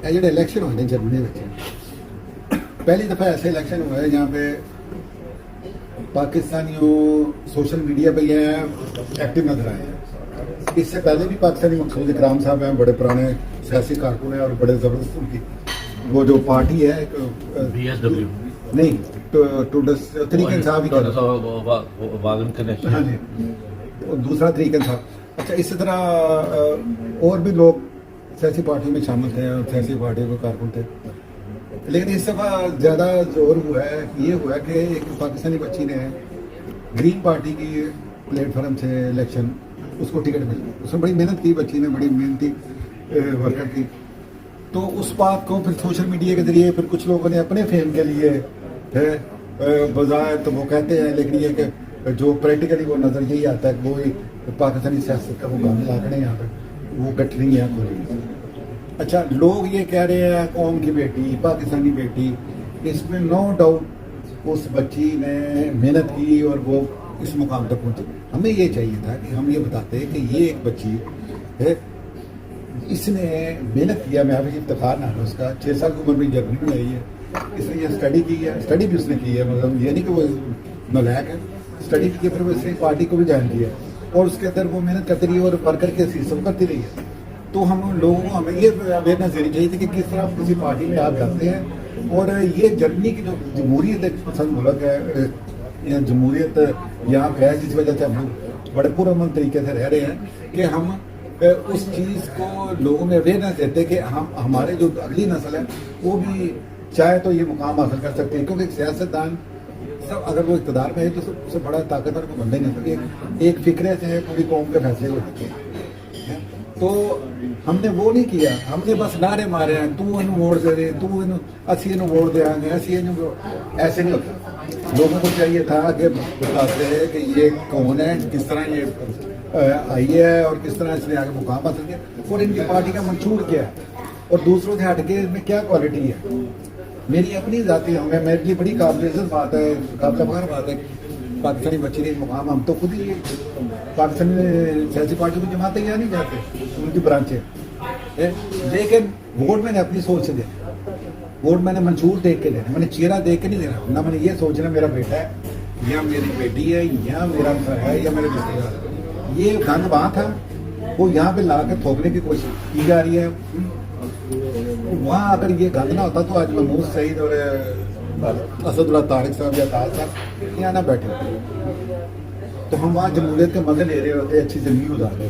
یہ جڑے الیکشن ہوئے جرمنی میں پہلی دفعہ ایسے الیکشن ہوئے جہاں پہ پاکستانیوں سوشل میڈیا پہ یہ ایکٹیو نظر آئے ہیں. اس سے پہلے بھی پاکستانی مقصود اکرام صاحب ہیں, بڑے پرانے سیاسی کارکن ہیں اور بڑے زبردست ان کی وہ جو پارٹی ہے نہیں طریقہ صاحب ہی ہاں جی دوسرا طریقہ صاحب. اچھا اسی طرح اور بھی لوگ سیاسی پارٹیوں میں شامل تھے اور سیاسی پارٹیوں کے کارکن تھے, لیکن اس دفعہ زیادہ زور ہوا ہے یہ ہوا کہ ایک پاکستانی بچی نے گرین پارٹی کی پلیٹ فارم سے الیکشن اس کو ٹکٹ ملی. اس نے بڑی محنت کی, بچی نے بڑی محنتی ورکر کی. تو اس بات کو پھر سوشل میڈیا کے ذریعے پھر کچھ لوگوں نے اپنے فیم کے لیے بظاہر تو وہ کہتے ہیں, لیکن یہ کہ جو پریکٹیکلی وہ نظر یہی آتا ہے کہ وہ پاکستانی سیاست کا وہ گانے لاکڑے یہاں پہ وہ گٹ رہی ہیں کوئی. اچھا لوگ یہ کہہ رہے ہیں قوم کی بیٹی, پاکستانی بیٹی, اس میں نو ڈاؤٹ اس بچی نے محنت کی اور وہ اس مقام تک پہنچی. ہمیں یہ چاہیے تھا کہ ہم یہ بتاتے کہ یہ ایک بچی ہے, اس نے محنت کیا, میں ابھی افتخار نہ ہے اس کا, 6 سال کی عمر میں جرمنی میں آئی ہے, اس نے یہ اسٹڈی کی ہے, اسٹڈی بھی اس نے کی ہے, مطلب یہ نہیں کہ وہ نالائق ہے, اسٹڈی کی ہے, پھر وہ اس نے پارٹی کو بھی جوائن کیا اور اس کے اندر وہ محنت کرتی رہی اور ورکر کے سب کرتی رہی ہے. تو ہم لوگوں کو ہمیں یہ اویئرنیس دینی چاہیے تھی کہ کس طرح کسی پارٹی میں آپ جاتے ہیں. اور یہ جرمنی کی جو جمہوریت ایک پسند ملک ہے, جمہوریت یہاں پہ ہے, جس وجہ سے ہم لوگ بڑے پرامن طریقے سے رہ رہے ہیں کہ ہم اس چیز کو لوگوں میں اویئرنیس دیتے کہ ہم ہمارے جو اگلی نسل ہے وہ بھی چاہے تو یہ مقام حاصل کر سکتے ہیں, کیونکہ ایک سیاستدان اگر وہ اقتدار میں ہے تو سب سے بڑا طاقتور کو بندہ ہی نہیں سکے, ایک فکرے سے پوری قوم کے فیصلے ہوتے ہیں. تو ہم نے وہ نہیں کیا, ہم نے بس نعرے مارے ہیں, تو انہوں ووٹ دے دے, تو اسی انہوں ووٹ دیا گے, ایسے نہیں ہوتا. لوگوں کو چاہیے تھا کہ بتاتے ہیں کہ یہ کون ہے, کس طرح یہ آئی ہے اور کس طرح اس نے آگے مقام حاصل کیا اور ان کی پارٹی کا منشور کیا ہے اور دوسروں سے ہٹ کے اس میں کیا کوالٹی ہے. میری اپنی ذاتی ہمیں میرے لیے بڑی قابل عزت بات ہے, قابل فخر بات ہے پاکستانی بچی نے مقام. ہم تو خود ہی پاکستانی سیاسی پارٹی کو جماعتیں یہاں نہیں جاتے, ان کی برانچیں, لیکن ووٹ میں نے اپنی سوچ سے دینا, ووٹ میں نے منشور دیکھ کے دینا, میں نے چہرہ دیکھ کے نہیں دینا. نہ میں نے یہ سوچنا میرا بیٹا ہے یا میری بیٹی ہے یا میرا ہے یا میرے رشتے دار. یہ گند وہاں تھا, وہ یہاں پہ لا کے تھوپنے کی کوشش کی جا رہی ہے. وہاں اگر یہ گند نہ ہوتا تو آج محمود سعید اور اسد اللہ طارق صاحب یا طاہر صاحب یہاں نہ بیٹھے ہوتے. تو ہم وہاں جمہوریت کے مزے لے رہے ہوتے, اچھی زندگی گزار رہے,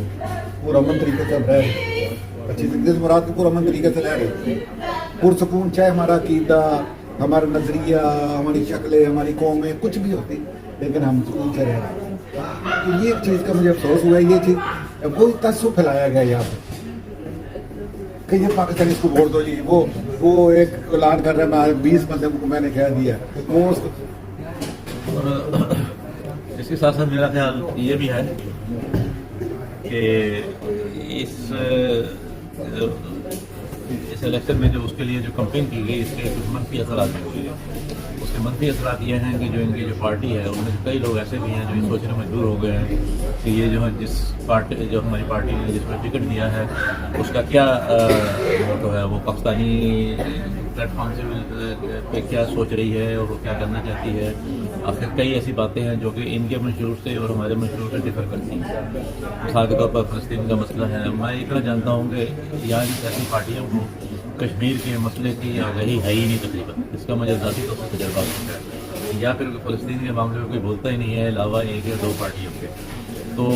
پرامن طریقے سے رہ رہے, اچھی زندگی مراد کو پرامن طریقے سے رہ رہے, پرسکون, چاہے ہمارا عقیدہ, ہمارا نظریہ, ہماری شکلیں, ہماری قومیں کچھ بھی ہوتی, لیکن ہم سکون سے رہ رہے. تو یہ چیز کا مجھے افسوس ہوا ہے, یہ چیز وہی تعصب پھیلایا گیا یہاں پہ کہ یہ پاکستانی اس کو ووٹ دو جی, وہ ایک اعلان کر رہا ہے میں 20 بندے کو میں نے کہہ دیا وہ اس کو. اس کے ساتھ ساتھ میرا خیال یہ بھی ہے کہ اس الیکشن میں جو اس کے لیے جو کمپین کی گئی اس کے کچھ منفی اثرات بھی ہوئے. اس کے منفی اثرات یہ ہیں کہ جو ان کی جو پارٹی ہے ان میں کئی لوگ ایسے بھی ہیں جو یہ سوچنے مجبور ہو گئے ہیں کہ یہ جو ہے جس پارٹی جو ہماری پارٹی نے جس میں ٹکٹ دیا ہے اس کا کیا موٹو ہے, وہ پاکستانی پلیٹ فارم سے پہ کیا سوچ رہی ہے اور وہ کیا کرنا چاہتی ہے. آخر کئی ایسی باتیں ہیں جو کہ ان کے منشور سے اور ہمارے منشور سے ڈفر کرتی ہیں. مثال کے طور پر فلسطین کا مسئلہ ہے, میں اتنا جانتا ہوں کہ یہاں کی ایسی پارٹیوں کو کشمیر کے مسئلے کی آگاہی ہے ہی نہیں تقریباً. اس کا مجھے ذاتی طور پر تجربہ ہے, یا پھر فلسطین کے معاملے میں کوئی بولتا ہی نہیں ہے علاوہ ایک یا دو پارٹیوں کے. تو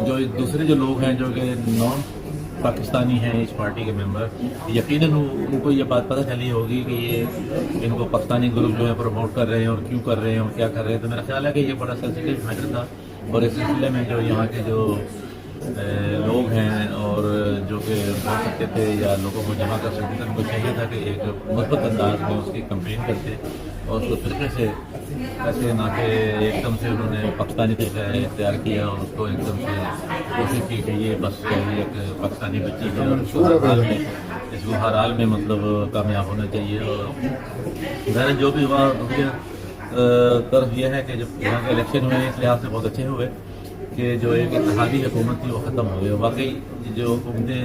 جو دوسرے جو لوگ ہیں جو کہ نان پاکستانی ہیں اس پارٹی کے ممبر, یقیناً ان کو یہ بات پتہ چلی ہوگی کہ یہ ان کو پاکستانی گروپ جو ہے پروموٹ کر رہے ہیں اور کیوں کر رہے ہیں اور کیا کر رہے ہیں. تو میرا خیال ہے کہ یہ بڑا سینسیٹیو میٹر تھا اور اس سلسلے میں جو یہاں کے جو لوگ ہیں اور جو کہ بول سکتے تھے یا لوگوں کو جمع کر سکتے تھے, ان کو چاہیے تھا کہ ایک مثبت انداز میں اس کی کمپین کرتے اور اس کو طریقے سے ایسے نہ کہ ایک دم سے انہوں نے پاکستانی طریقہ اختیار کیا اور اس کو ایک دم سے کوشش کی کہ یہ بس ایک پاکستانی بچی ہے اور اس کو ہر حال میں مطلب کامیاب ہونا چاہیے. اور ظاہر جو بھی ہوا دوسری طرف یہ ہے کہ جب یہاں کے الیکشن ہوئے اس لحاظ سے بہت اچھے ہوئے کہ جو ایک اتحادی حکومت تھی وہ ختم ہو گئی. واقعی جو حکومتیں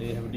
AFD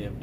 AFD